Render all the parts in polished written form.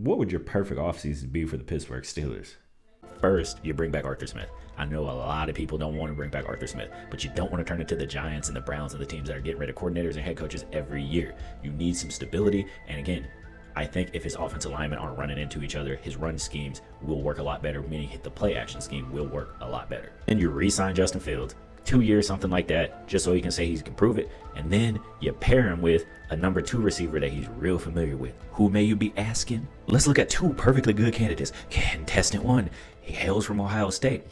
what would your perfect offseason be for the Pittsburgh Steelers? First, you bring back Arthur Smith. I know a lot of people don't want to bring back Arthur Smith, but you don't want to turn into the Giants and the Browns and the teams that are getting rid of coordinators and head coaches every year. You need some stability. And again, I think if his offensive linemen aren't running into each other, his run schemes will work a lot better, meaning the play action scheme will work a lot better. And you re-sign Justin Fields, 2 years, something like that, just so he can say he can prove it. And then you pair him with a number 2 receiver that he's real familiar with. Who may you be asking? Let's look at 2 perfectly good candidates. Contestant 1, he hails from Ohio State.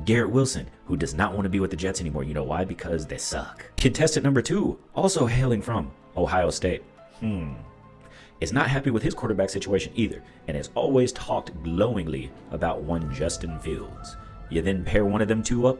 Garrett Wilson, who does not want to be with the Jets anymore. You know why? Because they suck. Contestant number 2, also hailing from Ohio State. Is not happy with his quarterback situation either, and has always talked glowingly about one Justin Fields. You then pair one of them 2 up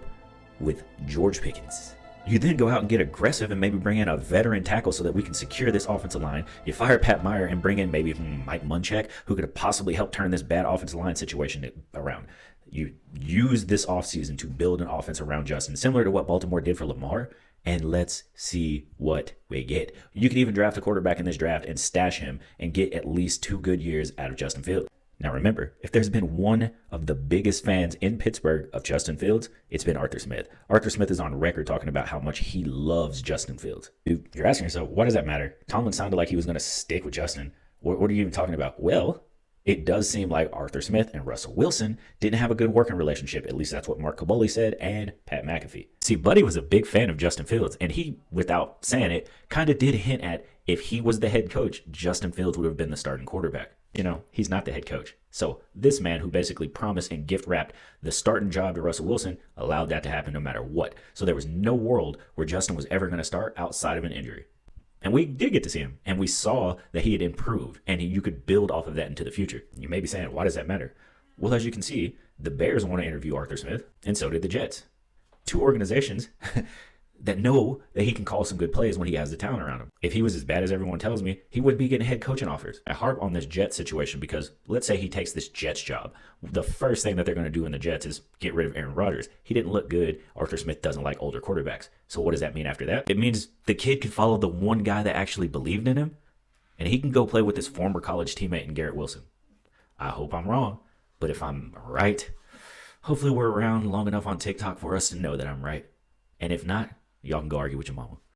with George Pickens. You then go out and get aggressive and maybe bring in a veteran tackle so that we can secure this offensive line. You fire Pat Meyer and bring in maybe Mike Munchak, who could possibly help turn this bad offensive line situation around. You use this offseason to build an offense around Justin, similar to what Baltimore did for Lamar, and let's see what we get. You can even draft a quarterback in this draft and stash him and get at least 2 good years out of Justin Fields. Now remember, if there's been one of the biggest fans in Pittsburgh of Justin Fields, it's been Arthur Smith. Arthur Smith is on record talking about how much he loves Justin Fields. Dude, you're asking yourself, what does that matter? Tomlin sounded like he was going to stick with Justin. What are you even talking about? Well, it does seem like Arthur Smith and Russell Wilson didn't have a good working relationship. At least that's what Mark Kaboly said and Pat McAfee. See, Buddy was a big fan of Justin Fields, and he, without saying it, kind of did hint at if he was the head coach, Justin Fields would have been the starting quarterback. You know, he's not the head coach. So this man who basically promised and gift wrapped the starting job to Russell Wilson allowed that to happen no matter what. So there was no world where Justin was ever going to start outside of an injury. And we did get to see him, and we saw that he had improved, and you could build off of that into the future. You may be saying, why does that matter? Well, as you can see, the Bears want to interview Arthur Smith, and so did the Jets. 2 organizations that know that he can call some good plays when he has the talent around him. If he was as bad as everyone tells me, he wouldn't be getting head coaching offers. I harp on this Jets situation because let's say he takes this Jets job. The first thing that they're going to do in the Jets is get rid of Aaron Rodgers. He didn't look good. Arthur Smith doesn't like older quarterbacks. So what does that mean after that? It means the kid could follow the one guy that actually believed in him, and he can go play with his former college teammate in Garrett Wilson. I hope I'm wrong, but if I'm right, hopefully we're around long enough on TikTok for us to know that I'm right. And if not, y'all can go argue with your mama.